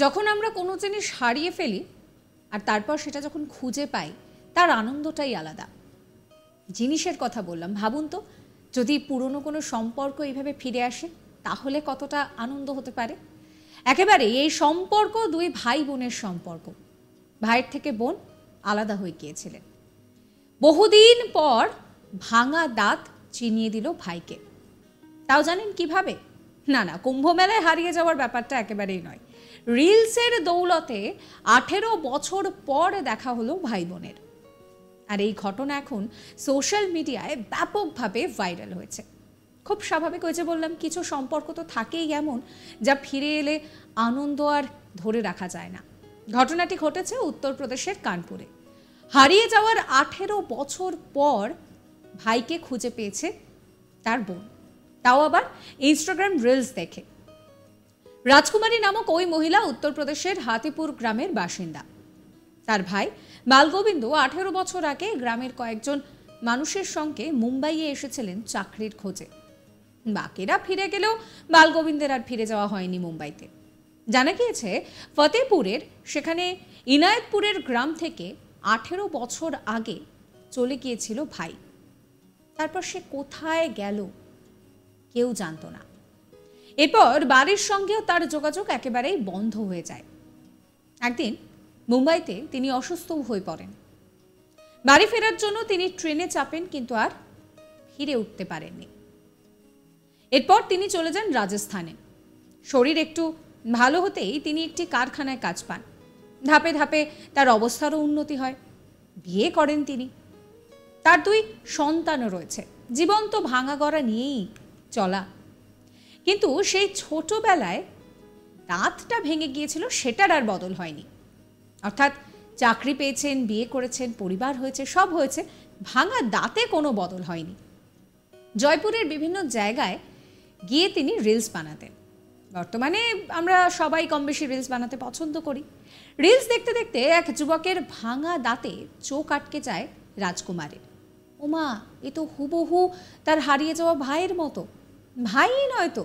যখন আমরা কোনো জিনিস হারিয়ে ফেলি আর তারপর সেটা যখন খুঁজে পাই তার আনন্দটাই আলাদা। জিনিসের কথা বললাম, ভাবুন তো যদি পুরনো কোনো সম্পর্ক এইভাবে ফিরে আসে তাহলে কতটা আনন্দ হতে পারে। একেবারে এই সম্পর্ক দুই ভাই বোনের সম্পর্ক। ভাইয়ের থেকে বোন আলাদা হয়ে গিয়েছিলেন। বহুদিন পর ভাঙা দাঁত চিনিয়ে দিল ভাইকে। তাও জানেন কিভাবে? না, কুম্ভ মেলায় হারিয়ে যাওয়ার ব্যাপারটা একেবারেই নয়। রিলসের দৌলতে 18 বছর পর দেখা হলো ভাই বোনের। আর এই ঘটনা এখন সোশ্যাল মিডিয়ায় ব্যাপকভাবে ভাইরাল হয়েছে। খুব স্বাভাবিক, হয়েছে বললাম, কিছু সম্পর্ক তো থাকেই এমন যা ফিরে এলে আনন্দ আর ধরে রাখা যায় না। ঘটনাটি ঘটেছে উত্তরপ্রদেশের কানপুরে। হারিয়ে যাওয়ার 18 বছর পর ভাইকে খুঁজে পেয়েছে তার বোন, তাও আবার ইনস্টাগ্রাম রিলস দেখে। রাজকুমারী নামক ওই মহিলা উত্তরপ্রদেশের হাতিপুর গ্রামের বাসিন্দা। তার ভাই বালগোবিন্দ 18 বছর আগে গ্রামের কয়েকজন মানুষের সঙ্গে মুম্বাইয়ে এসেছিলেন চাকরির খোঁজে। বাকিরা ফিরে গেলেও বালগোবিন্দের আর ফিরে যাওয়া হয়নি মুম্বাইতে। জানা গিয়েছে ফতেপুরের সেখানে ইনায়েতপুরের গ্রাম থেকে 18 বছর আগে চলে গিয়েছিল ভাই। তারপর সে কোথায় গেল কেউ জানতো না। এরপর বাড়ির সঙ্গেও তার যোগাযোগ একেবারেই বন্ধ হয়ে যায়। একদিন মুম্বাইতে তিনি অসুস্থ হয়ে পড়েন। বাড়ি ফেরার জন্য তিনি ট্রেনে চাপেন, কিন্তু আর ফিরে উঠতে পারেননি। এরপর তিনি চলে যান রাজস্থানে। শরীর একটু ভালো হতেই তিনি একটি কারখানায় কাজ পান। ধাপে ধাপে তার অবস্থারও উন্নতি হয়। বিয়ে করেন তিনি। তার 2 সন্তানও রয়েছে। জীবন তো ভাঙা গড়া নিয়েই চলা। কিন্তু সেই ছোটবেলায় দাঁতটা ভেঙে গিয়েছিল, সেটার আর বদল হয়নি। অর্থাৎ চাকরি পেয়েছেন, বিয়ে করেছেন, পরিবার হয়েছে, সব হয়েছে, ভাঙা দাঁতে কোনো বদল হয়নি। জয়পুরের বিভিন্ন জায়গায় গিয়ে তিনি রিলস বানাতেন। বর্তমানে আমরা সবাই কম বেশি রিলস বানাতে পছন্দ করি। রিলস দেখতে দেখতে এক যুবকের ভাঙা দাঁতে চোখ আটকে যায় রাজকুমারের। ওমা, এ তো হুবহু তার হারিয়ে যাওয়া ভাইয়ের মতো। ভাই নয় তো।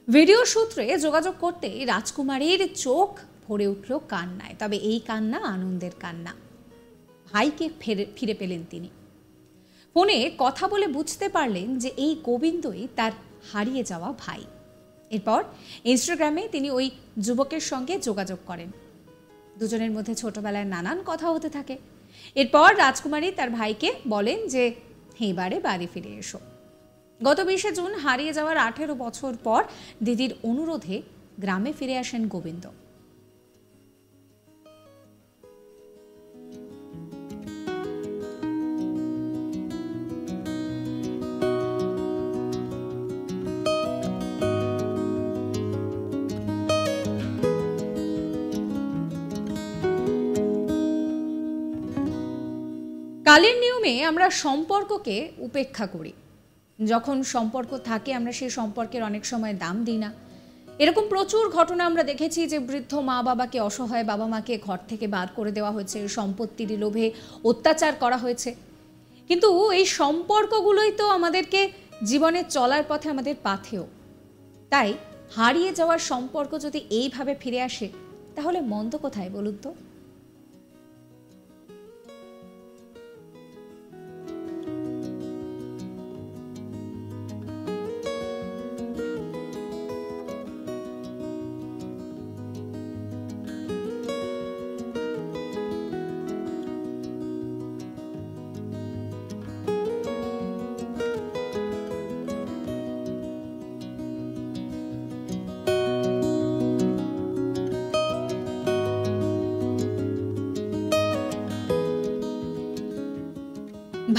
ভিডিও সূত্রে যোগাযোগ করতে রাজকুমারীর চোখ ভরে উঠল কান্নায়। তবে এই কান্না আনন্দের কান্না। ভাইকে ফিরে পেলেন তিনি। ফোনে কথা বলে বুঝতে পারলেন যে এই গোবিন্দই তার হারিয়ে যাওয়া ভাই। এরপর ইনস্টাগ্রামে তিনি ওই যুবকের সঙ্গে যোগাযোগ করেন। দুজনের মধ্যে ছোটবেলায় নানান কথা হতে থাকে। এরপর রাজকুমারী তার ভাইকে বলেন যে এবারে বাড়ি ফিরে এসো। গত 20 জুন হারিয়ে যাওয়ার 18 বছর পর দিদির অনুরোধে গ্রামে ফিরে আসেন গোবিন্দ। কালের নিয়মে আমরা সম্পর্ককে উপেক্ষা করি। যখন সম্পর্ক থাকে আমরা সেই সম্পর্কের অনেক সময় দাম দিই না। এরকম প্রচুর ঘটনা আমরা দেখেছি যে বৃদ্ধ মা বাবাকে, অসহায় বাবা মাকে ঘর থেকে বার করে দেওয়া হয়েছে, সম্পত্তির লোভে অত্যাচার করা হয়েছে। কিন্তু এই সম্পর্কগুলোই তো আমাদেরকে জীবনে চলার পথে আমাদের পাথেয়। তাই হারিয়ে যাওয়ার সম্পর্ক যদি এইভাবে ফিরে আসে তাহলে মন্দ কোথায় বলুন তো?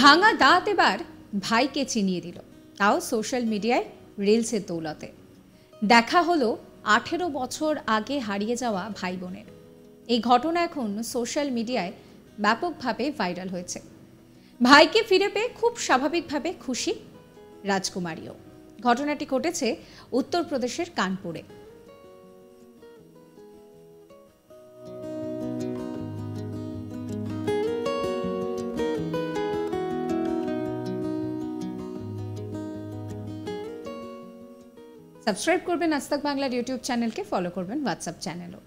ভাঙা দাঁত এবার ভাইকে চিনিয়ে দিল, তাও সোশ্যাল মিডিয়ায় রিলসের দৌলতে। দেখা হলো 18 বছর আগে হারিয়ে যাওয়া ভাই বোনের। এই ঘটনা এখন সোশ্যাল মিডিয়ায় ব্যাপকভাবে ভাইরাল হয়েছে। ভাইকে ফিরে পেয়ে খুব স্বাভাবিকভাবে খুশি রাজকুমারীও। ঘটনাটি ঘটেছে উত্তরপ্রদেশের কানপুরে। সাবস্ক্রাইব করবেন আজ তাক বাংলার ইউটিউব চ্যানেলকে, ফলো করবেন হোয়াটসঅ্যাপ চ্যানেলও।